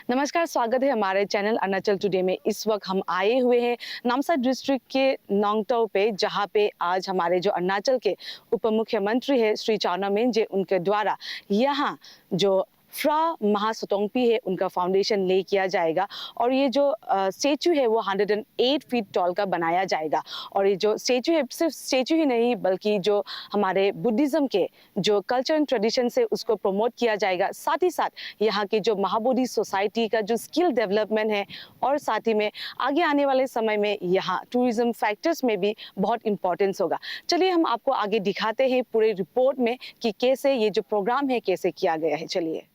नमस्कार, स्वागत है हमारे चैनल अरुणाचल टुडे में। इस वक्त हम आए हुए हैं नामसाई डिस्ट्रिक्ट के नोंगतो पे, जहां पे आज हमारे जो अरुणाचल के उप मुख्यमंत्री है श्री चाउना मेनजे, उनके द्वारा यहाँ जो फ्रा महासोतोंगपी है उनका फाउंडेशन ले किया जाएगा। और ये जो स्टेचू है वो 108 फीट टॉल का बनाया जाएगा। और ये जो स्टेचू है सिर्फ स्टेचू ही नहीं बल्कि जो हमारे बुद्धिज़्म के जो कल्चर एंड ट्रेडिशन है उसको प्रमोट किया जाएगा। साथ ही साथ यहाँ की जो महाबोधि सोसाइटी का जो स्किल डेवलपमेंट है, और साथ ही में आगे आने वाले समय में यहाँ टूरिज्म फैक्टर्स में भी बहुत इंपॉर्टेंस होगा। चलिए हम आपको आगे दिखाते हैं पूरे रिपोर्ट में कि कैसे ये जो प्रोग्राम है कैसे किया गया है। चलिए।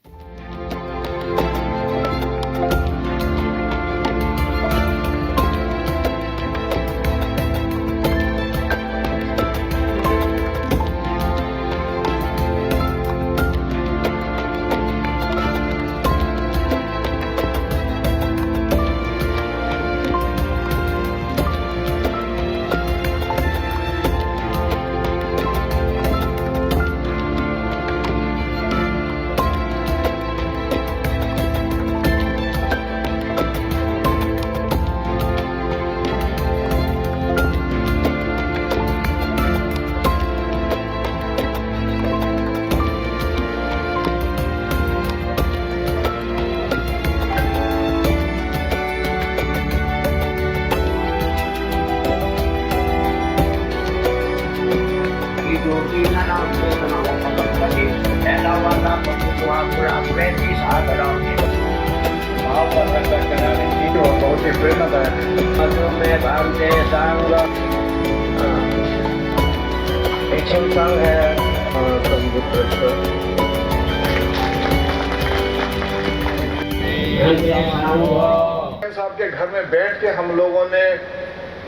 साहब के घर में बैठ के हम लोगों ने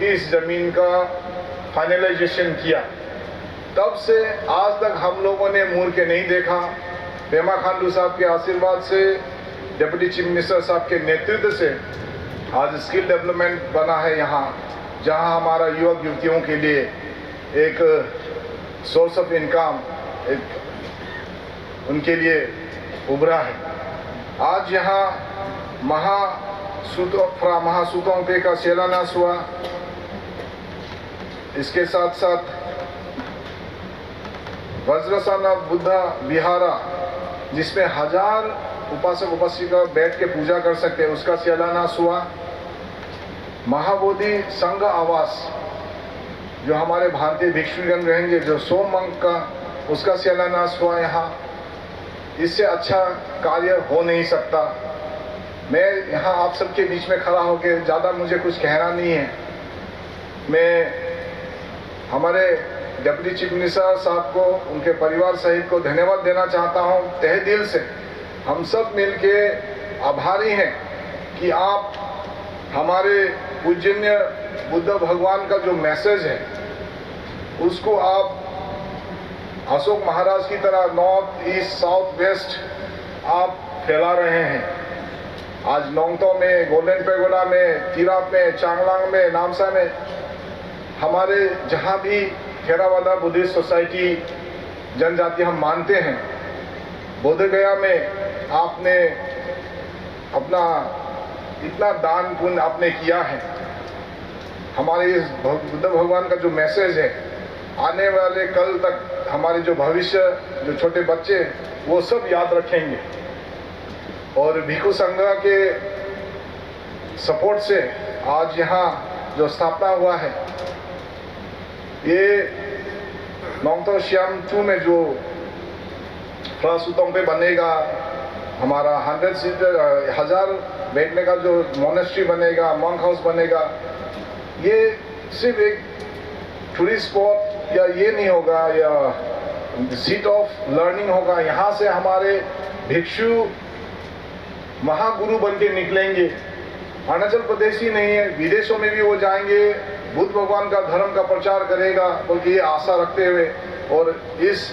इस जमीन का फाइनलाइजेशन किया। तब से आज तक हम लोगों ने मुड़ के नहीं देखा। पेमा खांडू साहब के आशीर्वाद से, डिप्टी चीफ मिनिस्टर साहब के नेतृत्व से आज स्किल डेवलपमेंट बना है यहाँ, जहाँ हमारा युवक युवतियों के लिए एक सोर्स ऑफ इनकम उनके लिए उभरा है। आज यहाँ महासूतोंगपे का शिलान्यास हुआ। इसके साथ साथ वज्रसाना बुद्धा विहारा, जिसमें 1000 उपासक उपासिका बैठ के पूजा कर सकते हैं, उसका शिलान्यास हुआ। महाबोधि संघ आवास जो हमारे भारतीय भिक्षुगण रहेंगे, जो सोमंग का, उसका शिलान्यास हुआ यहाँ। इससे अच्छा कार्य हो नहीं सकता। मैं यहाँ आप सबके बीच में खड़ा होकर ज़्यादा मुझे कुछ कहना नहीं है। मैं हमारे डिप्टी चीफ मिनिस्टर साहब को, उनके परिवार सहित को धन्यवाद देना चाहता हूँ तहे दिल से। हम सब मिलके आभारी हैं कि आप हमारे पूजनीय बुद्ध भगवान का जो मैसेज है उसको आप अशोक महाराज की तरह नॉर्थ ईस्ट साउथ वेस्ट आप फैला रहे हैं। आज नोंगतो में, गोल्डन पेगोडा में, तिराप में, चांगलांग में, नामसा में, हमारे जहाँ भी थेरावादा बुद्धिस्ट सोसाइटी जनजाति हम मानते हैं, बोधगया में आपने अपना इतना दान पुण्य आपने किया है। हमारे इस बुद्ध भगवान का जो मैसेज है, आने वाले कल तक हमारे जो भविष्य, जो छोटे बच्चे, वो सब याद रखेंगे। और भिक्षु संघ के सपोर्ट से आज यहाँ जो स्थापना हुआ है, ये नोंगतो श्याम 2 में जो फ्रासुतोंग पे बनेगा, हमारा 1000 बैठने का जो मोनेस्ट्री बनेगा, मंक हाउस बनेगा, ये सिर्फ एक टूरिस्ट स्पॉट या ये नहीं होगा, या सीट ऑफ लर्निंग होगा। यहाँ से हमारे भिक्षु महागुरु बन के निकलेंगे। अरुणाचल प्रदेश ही नहीं है, विदेशों में भी वो जाएंगे, बुद्ध भगवान का धर्म का प्रचार करेगा, बल्कि ये आशा रखते हुए। और इस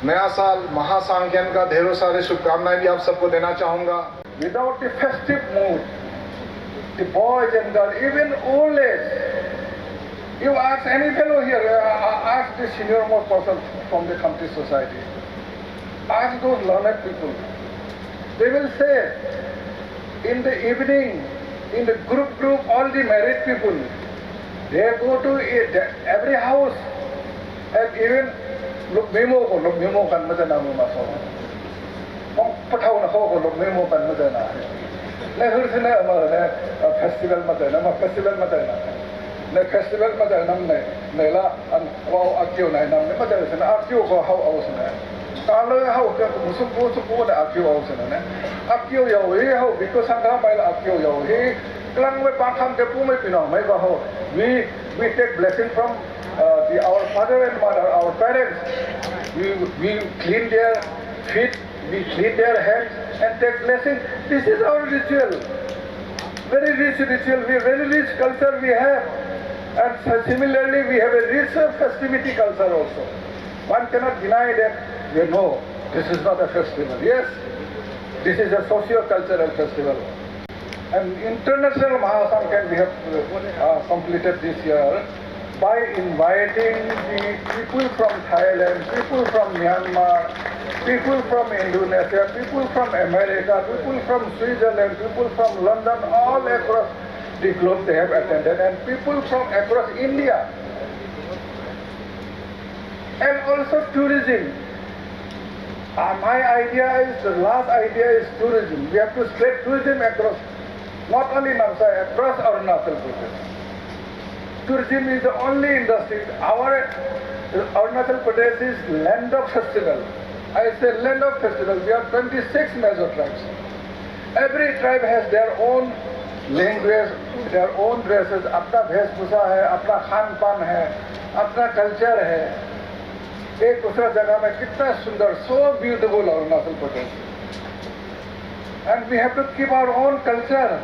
नया साल महासांख्यन का ढेरों सारे शुभकामनाएं भी आप सबको देना चाहूँगा। Without the festive mood, the boys and girls, even old age, you ask any fellow here, ask the senior most person from the country society, ask those learned people, they will say in the evening, in the group, all the married people, they go to every house, and even look memo kan mata na mo maso. Kung pataw na ko look memo kan mata na. Na hursina ma festival mata na festival mata na. Na festival mata nam na la an wow akyo na nam ne mata na akyo ko how aus na. Kalau how ka musup na akyo aus na. Akyo yo how because sangha mai akyo yo Klang me pakham ke pu me pino mai ba ho. We take blessing from our father and mother, our parents. We clean their feet, we clean their hands and take blessing. This is our ritual. Very rich ritual, very rich culture we have. And similarly, we have a rich festivity culture also. One cannot deny that, no, this is not a festival. Yes, this is a socio-cultural festival. And International Mahasankhan we have completed this year by inviting the people from Thailand, people from Myanmar, people from Indonesia, people from America, people from Switzerland, people from London, all across the globe they have attended, and people from across India. And also tourism. My idea is, the last idea is tourism. We have to spread tourism across, not only Namsai, across Arunachal Pradesh. Tourism is the only industry. Our Arunachal Pradesh is land of festival. I say land of festival. We have 26 major tribes. Every tribe has their own language, their own dresses. अपना भेषभूषा है, अपना खान पान है, अपना culture है. एक दूसरा जगह में कितना सुंदर, so beautiful Arunachal Pradesh. And we have to keep our own culture.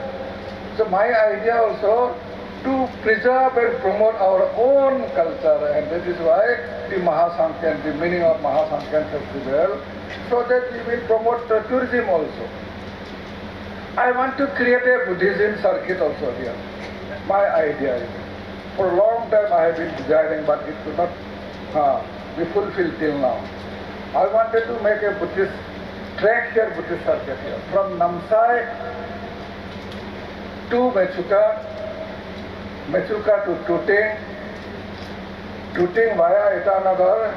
So my idea also to preserve and promote our own culture, and that is why the Mahasankhan, the meaning of Mahasankhan festival, so that we will promote the tourism also. I want to create a Buddhism circuit also here. My idea is, for a long time I have been designing, but it could not be fulfilled till now. I wanted to make a Buddhist track here, Buddhist circuit here, from Namsai to Mechuka, Mechuka to Tuting, Tuting via Itanagar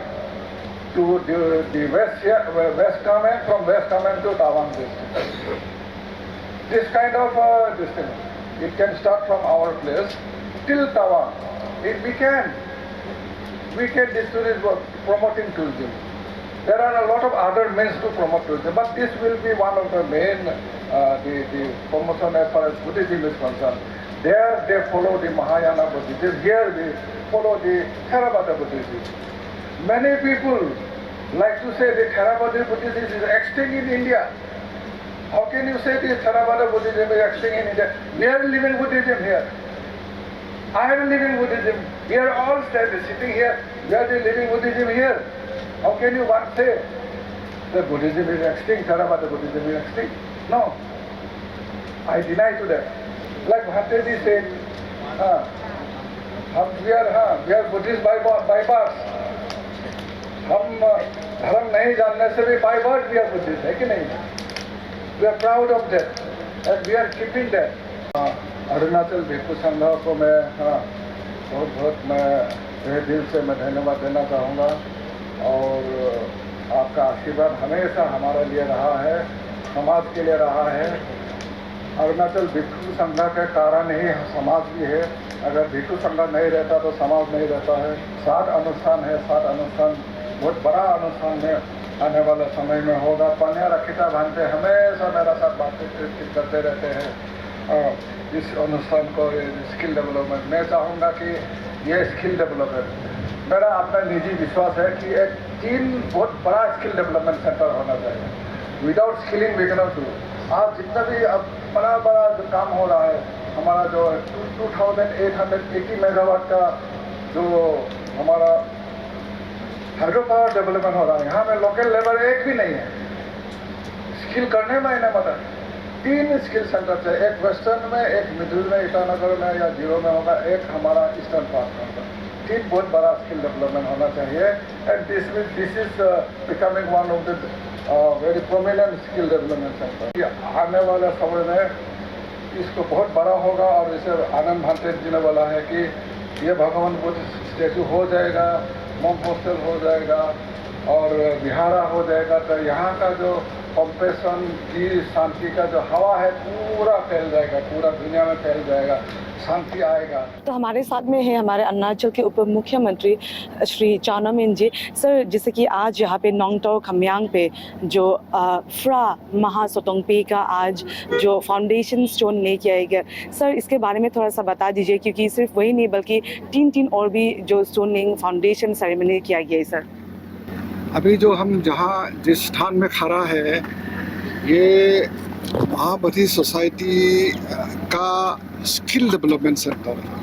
to the West Kamen, from West Kamen to Tawang district. This kind of distance, it can start from our place till Tawang. We can this tourism work, promoting tourism. There are a lot of other means to promote tourism, but this will be one of the main the promotion as far as Buddhism is concerned. There they follow the Mahayana Buddhism, here we follow the Theravada Buddhism. Many people like to say the Theravada Buddhism is extinct in India. How can you say the Theravada Buddhism is extinct in India? We are living Buddhism here. I am living Buddhism. We are all sitting here. We are living Buddhism here. How can you say that Buddhism is extinct, Theravada Buddhism is extinct? No. I deny to that. Like Bhattaji said, we are Buddhist by birth. हम धर्म नहीं जानने से भी by birth we are Buddhist, है कि नहीं? We are proud of that, and we are keeping that. Arunachal भिक्षु संघ को मैं बहुत मैं तहे दिल से मैं धन्यवाद देना चाहूँगा, और आपका आशीर्वाद हमेशा हमारे लिए रहा है, समाज के लिए रहा है. अरुणाचल भिक्षु संघ के कारण ही समाज भी है. अगर भिक्षु संघ नहीं रहता तो समाज नहीं रहता है. 7 अनुष्ठान है, 7 अनुष्ठान बहुत बड़ा अनुष्ठान है, आने वाले समय में होगा. पन्या रखिता भांते हमेशा मेरा साथ बातचीत करते रहते हैं इस अनुष्ठान को, स्किल डेवलपमेंट. मैं चाहूँगा कि ये स्किल डेवलपमेंट, मेरा अपना निजी विश्वास है कि एक 3 बहुत बड़ा स्किल डेवलपमेंट सेंटर होना चाहिए. Without skilling we cannot do. आज जितना भी अब बड़ा जो काम हो रहा है, हमारा जो 2880 मेगावाट का जो हमारा हाइड्रो पावर डेवलपमेंट हो रहा है, यहाँ में लोकल लेबर एक भी नहीं है. स्किल करने में इन्हें मदद 3 स्किल सेंटर है, एक वेस्टर्न में, एक मिडिल में ईटानगर में या जीरो में होगा, एक हमारा ईस्टर्न पार्ट में होगा. तीन बहुत बड़ा स्किल डेवलपमेंट होना चाहिए and this is becoming one of the very prominent skill development centre. आने वाले समय में इसको बहुत बड़ा होगा और इसे आनंद भांते देने वाला है कि ये भगवान बुद्ध स्टैचू हो जाएगा, मॉन्क हॉस्टल हो जाएगा और विहारा हो जाएगा, तो यहाँ का जो कॉम्पेशन की शांति का जो हवा है पूरा फैल जाएगा, पूरा दुनिया में फैल जाएगा, शांति आएगा। तो हमारे साथ में है हमारे अरुणाचल के उप मुख्यमंत्री श्री चाउना मेन जी। सर, जैसे कि आज यहाँ पे नोंगतो खम्यांग पे जो फ्रा महासोतोंगपे का आज जो फाउंडेशन स्टोन लेके आएगा, सर इसके बारे में थोड़ा सा बता दीजिए, क्योंकि सिर्फ वही नहीं बल्कि तीन और भी जो स्टोन लेइंग फाउंडेशन सेरेमनी किया गया है। सर अभी जो हम जिस स्थान में खड़ा है ये महाबोधि सोसाइटी का स्किल डेवलपमेंट सेंटर है।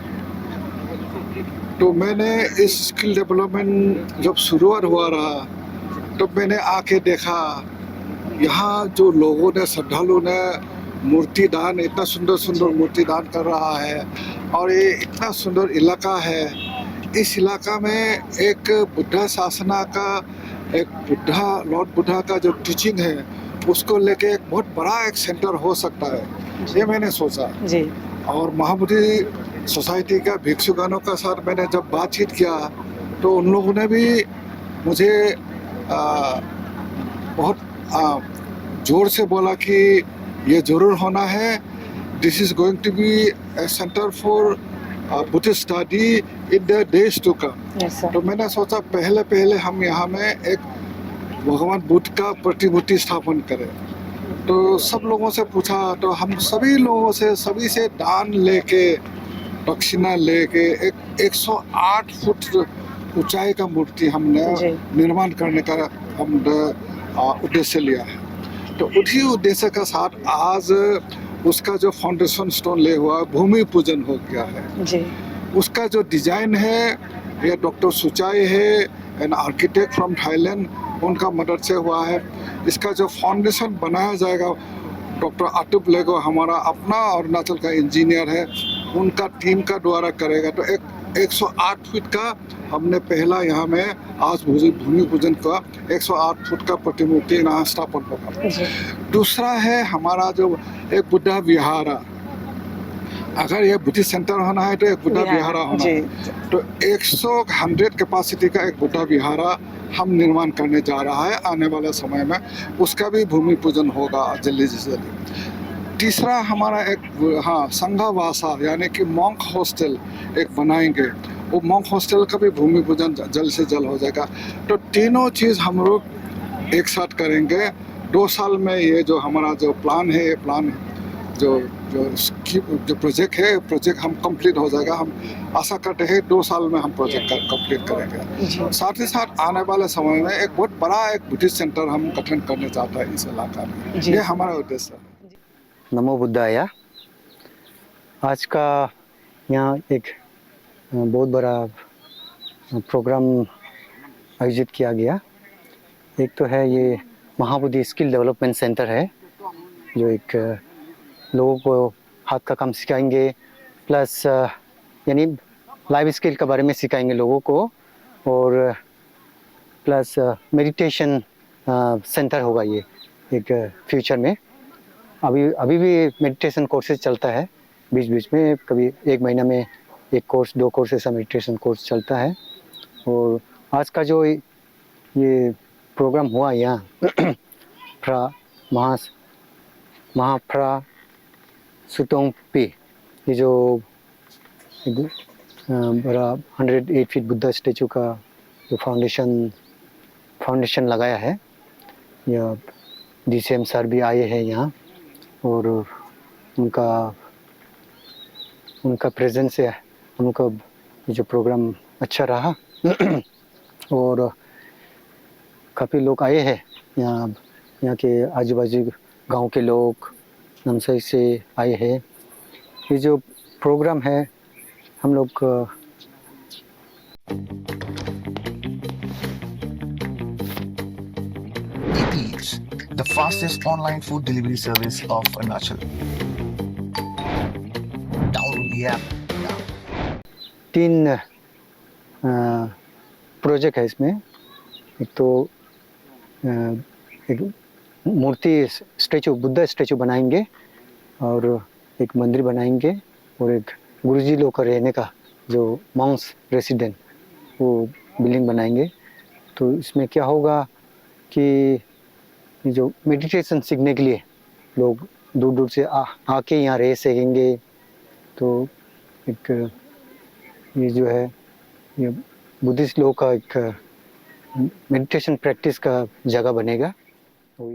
तो मैंने इस स्किल डेवलपमेंट जब शुरुआत हुआ रहा तो मैंने आके देखा यहाँ जो लोगों ने, श्रद्धालुओं ने मूर्ति दान, इतना सुंदर सुंदर मूर्ति दान कर रहा है और ये इतना सुंदर इलाका है। इस इलाका में एक बुद्धा शासना का, एक लॉर्ड बुद्धा का जो टीचिंग है उसको लेके एक बहुत बड़ा एक सेंटर हो सकता है, ये मैंने सोचा जी। और महाबोधि सोसाइटी का भिक्षुगणों का साथ मैंने जब बातचीत किया तो उन लोगों ने भी मुझे बहुत जोर से बोला कि ये ज़रूर होना है, this is going to be a centre for Buddhist study in the days to come. तो मैंने सोचा पहले हम यहाँ में एक भगवान बुद्ध का प्रतिमूर्ति स्थापन करें। तो सब लोगों से पूछा तो हम सभी लोगों से, सभी से दान लेके, दक्षिणा लेके एक 108 फुट ऊंचाई का मूर्ति हमने निर्माण करने का हमने उद्देश्य लिया है। तो उसी उद्देश्य का साथ आज उसका जो फाउंडेशन स्टोन ले हुआ भूमि पूजन हो गया है जी। उसका जो डिजाइन है ये डॉक्टर सुचाई है, एन आर्किटेक्ट फ्रॉम थाईलैंड, उनका मदद से हुआ है। इसका जो फाउंडेशन बनाया जाएगा डॉक्टर अटुप लेगो हमारा अपना अरुणाचल का इंजीनियर है, उनका टीम का द्वारा करेगा। तो एक 108 फीट का हमने पहला यहाँ में आज भूमि पूजन का 108 फुट का प्रतिमूर्ति यहाँ स्थापन होगा। दूसरा है हमारा जो एक बुद्धा विहारा, अगर ये बुद्धिस्ट सेंटर होना है तो एक बुद्धा विहारा होना है। तो 100 कैपेसिटी का एक बुद्धा विहारा हम निर्माण करने जा रहा है आने वाले समय में, उसका भी भूमि पूजन होगा जल्दी से जल्दी। तीसरा हमारा एक संघवासा यानी कि मॉन्क हॉस्टल एक बनाएंगे, वो मॉन्क हॉस्टल का भी भूमि पूजन जल्द से जल्द हो जाएगा। तो तीनों चीज़ हम लोग एक साथ करेंगे 2 साल में। ये जो हमारा जो प्लान है, ये प्लान जो प्रोजेक्ट है, प्रोजेक्ट हम कंप्लीट हो जाएगा। हम आशा करते हैं 2 साल में हम प्रोजेक्ट कंप्लीट करेंगे। साथ ही साथ आने वाले समय में एक बहुत बड़ा एक बुद्धिस्ट सेंटर हम गठन करने चाहते हैं इस इलाका में, ये हमारा उद्देश्य है। नमो बुद्धाय। आज का यहाँ एक बहुत बड़ा प्रोग्राम आयोजित किया गया। एक तो है ये महाबोधि स्किल डेवलपमेंट सेंटर है, जो एक लोगों को हाथ का काम सिखाएंगे, प्लस यानी लाइफ स्किल के बारे में सिखाएंगे लोगों को, और प्लस मेडिटेशन सेंटर होगा ये एक फ्यूचर में। अभी भी मेडिटेशन कोर्सेज चलता है बीच बीच में, कभी 1 महीना में 1 कोर्स 2 कोर्स ऐसा मेडिटेशन कोर्स चलता है। और आज का जो ये प्रोग्राम हुआ यहाँ महाफ्रा सुतोंगपे, ये जो बड़ा 108 फीट बुद्धा स्टेचू का जो फाउंडेशन लगाया है, या DCM सर भी आए हैं यहाँ, और उनका प्रेजेंस से हमको जो प्रोग्राम अच्छा रहा। और काफ़ी लोग आए हैं यहाँ के आजू बाजू गांव के लोग नामसाई से आए हैं। ये जो प्रोग्राम है हम लोग Eats, the fastest online food delivery service of Arunachal. Download the app now. 3 project है इसमें। एक तो एक मूर्ति स्टैचू, बुद्धा स्टैचू बनाएंगे और एक मंदिर बनाएंगे और एक गुरुजी लोग का रहने का जो माउंस रेसिडेंट वो बिल्डिंग बनाएंगे। तो इसमें क्या होगा कि ये जो मेडिटेशन सीखने के लिए लोग दूर दूर से आके यहाँ रह सकेंगे। तो एक ये जो है ये बुद्धिस्ट लोग का एक मेडिटेशन प्रैक्टिस का जगह बनेगा। तो